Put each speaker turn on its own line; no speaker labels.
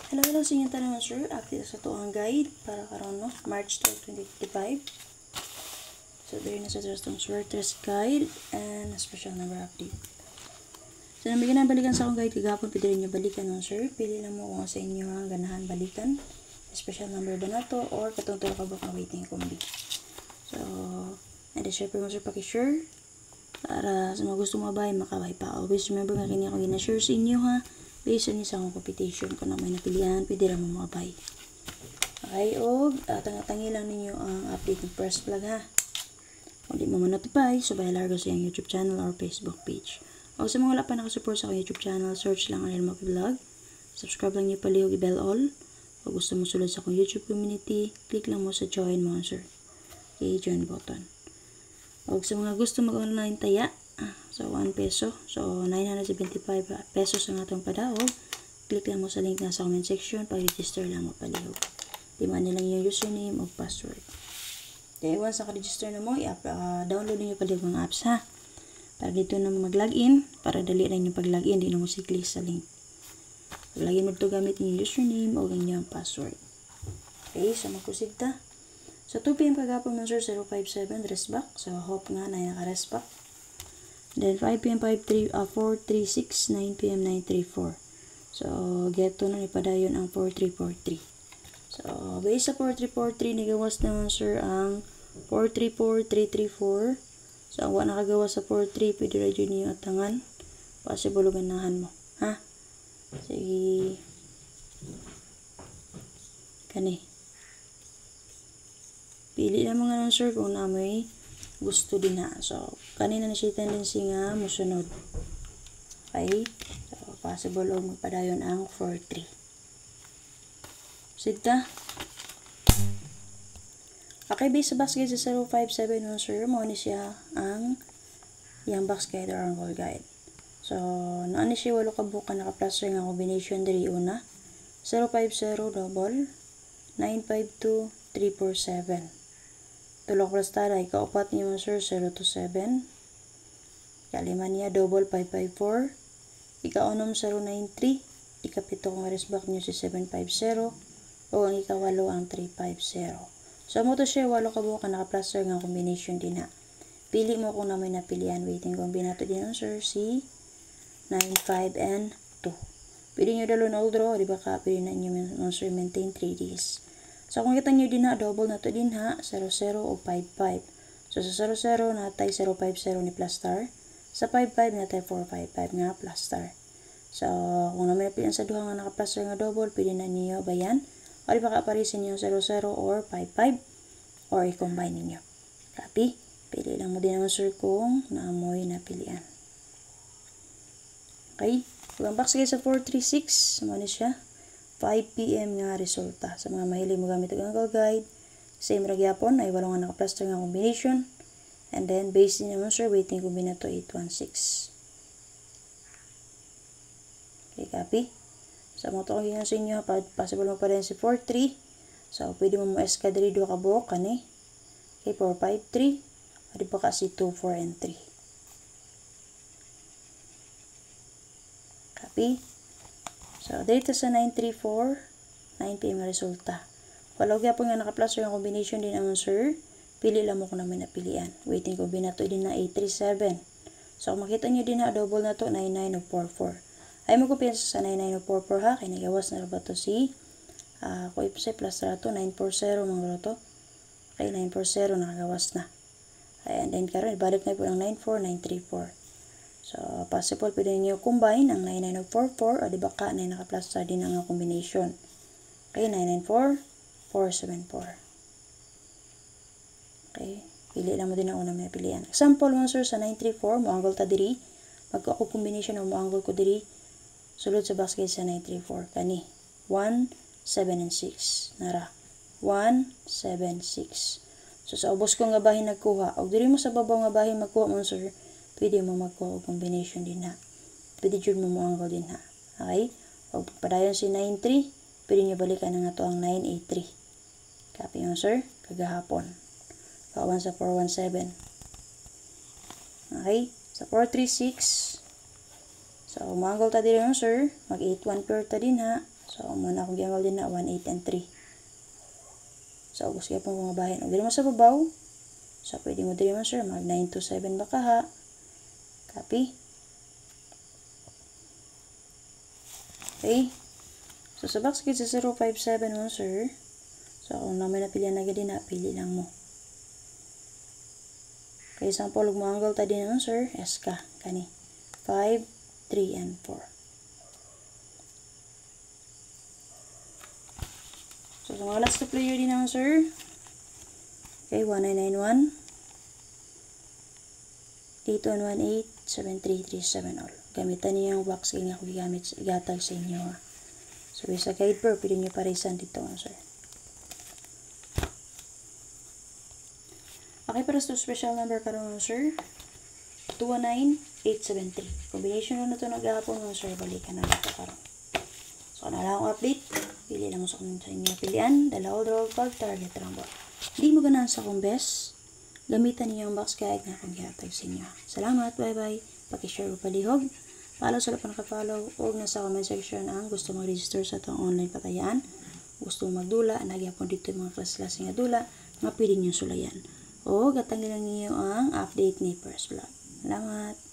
Hello sa inyo tanan sir. Update sa ito ang guide para karon no March 12, 2025. So there na sa itong Swertres guide and special number update. So nabigyan na balikan sa akong guide kagapon, pwede rin nyo balikan no sir. Pili lang mo kung sa inyo ang ganahan balikan. Special number ba na to or katong ka ba ka waiting kombi. So and share mo sir paki-share para sa mga gusto mabay makabay pa. Always remember nga kini ako gina-share sa inyo ha. Based on sa akong competition kung na may napilihan, pwede rin mo makabay. Okay, o tangi lang ninyo ang update ng first vlog ha. Kung di mo ma-notify, so bay largo sa iyong YouTube channel or Facebook page. O sa mga wala pa nakasupport sa akong YouTube channel, search lang ang Elmo Vlog. Subscribe lang niyo palihog i-bell all. Kung gusto mo sulod sa akong YouTube community, click lang mo sa join mo sir. Okay, join button. O sa mga gusto mag-online taya, so 1 peso. So 975 pesos ang atong padaog. Click lang mo sa link na sa comment section. Pag-register lang mo palihog. Diman nilang yung username o password. Okay, once naka-register na mo, download niyo palihog mga apps ha. Para dito na mag-login. Para dali rin yung pag-login. Di na mo si-click sa link. Pag-login mo ito gamit yung username o ganyan password. Okay, so mag-proceed ta. So 2 PM kagapon ng sir 057 rest back. So hope nga na naka-rest back. Then 5 PM 436, 9 PM 934. So get to na ipadayon ang 4343. So based sa 4343 nigawas naman sir ang 434334. So ang wala nakagawa sa 43 pwede ra jud niyo atangan. Possible ganahan mo, ha? Sige. Kani. Pili na mga nun sir kung na may gusto din ha. So, kanina na siya tendency nga musunod. Okay? So, possible o magpadayon ang 4-3. Sigta. Okay, base sa basket sa 057 nun sir, mo ni siya ang yung basket or ang goal guide. So, naan ni siya walo ka buka naka-plus nga combination diri una. 050 double 952 347. Tulok rastada, ikaupat niyo sir, 0 to 7. Kalima niya, double 554. Ikaunom 093. Ikapito kong resback niyo si 750. O ang ikawalo ang 350. So, mo to siya, walo ka buka naka-plaster nga combination din ha. Pili mo kung na may napilian. Waiting kombinato din sir, si 9, 5, and 2. Pwede nyo dalo na draw, di ba ka? Pwede na nyo sir maintain 3 days. So, kung kita nyo din ha, double na to din ha, 00 o 55. So, sa 00 natay 050 ni plus star. Sa 55 natay 455 nga plus star. So, kung naman napilihan sa duha nga naka-plus star nga double, pwede na niyo bayan. O di ba kaparisin niyo 00 or 55 or i-combine niyo. Copy. Pili lang mo din ang sir kung naamoy napilian. Okay. Kung box kayo sa 436, ano siya? 5 PM nga resulta. Sa mga mahilig mo gamit ang Google Guide, same ra gyapon ay walo nga naka-plaster nga combination. And then base din naman sir waiting kombinato 816. Okay, copy. Sa mo to kung sa inyo, possible mo pa rin si 43. So pwede mo mo-eska diri do ka buok kani. Okay, 453. Adi pa kasi 2, 4 and 3. Copy. So, dito sa 934, 9 PM na resulta. Wala gyapon nga naka-plus yung combination din ang sir. Pili lang mo kung na may napilian. Waiting kombinato din na 837. So, kung makita nyo din na double na to, 99 o 44. Ay mo kumpiyansa sa 99 o 44 ha. Kaya nagawas na ba to si kung ipasay plus na to, 940 mga to. Okay, 940 nakagawas na. And then karon ibalik na po ng 94934. So, possible pwede niyo combine ang 99044 o di ba ka na naka-plus sa din ang combination. Okay, 994, 474. Okay, pili lang mo din ang unang may pilihan. Example mo sir sa 934, moanggol ta diri. Magko combination o moanggol ko diri. Sulod sa basket sa 934. Kani, 1, 7, and 6. Nara, 1, 7, 6. So, sa ubos ko nga bahin nagkuha. O diri mo sa babaw nga bahin magkuha mo sir, pwede mo magkuha o combination din ha. Pwede dyan mo moanggol din ha. Okay? O padayon si 93, pwede nyo balikan na nga to ang 983. Copy mo sir, kagahapon. Kawan sa 417. Okay? Sa 436, so moanggol ta din mo sir, mag 81 pair ta din ha. So, muna akong giangal din na 1, 8, and 3. So, gusto ko pong mga bahin. O, dito mo sa babaw. So, pwede mo din mo, sir, mag 9 to 7 baka ha. Copy. Okay. So, sa box kit sa 057 mo, sir. So, kung naman napilihan na gadi na, pili lang mo. Okay, sample, huwag mo angle tadi naman, sir. S ka. Kani. 5, 3, and 4. So, sa mga last to player din naman, sir. Okay, 1991. 8118 7337 all. Gamitan niyo yung box kaya ako gigamit igatag sa inyo ha. So sa guide per pwede niyo parisan dito sir. Okay, para sa special number karon sir. 219873. Combination na to naghapon mo sir, balikan na nato karon. So na lang update. Pili lang mo sa inyo pilian, dalaw pag target rambo. Di mo ganahan sa kong best. Gamitan niyo ang box guide na akong gihatag sa inyo. Salamat, bye-bye. Paki-share o palihog. Follow sa lahat naka-follow. O nasa comment section ang gusto mag-register sa itong online patayaan. Gusto magdula. Nagyapon dito yung mga klas-klase nga dula. Nga pwede nyo sulayan. O gatangin lang niyo ang update ni First Vlog. Salamat.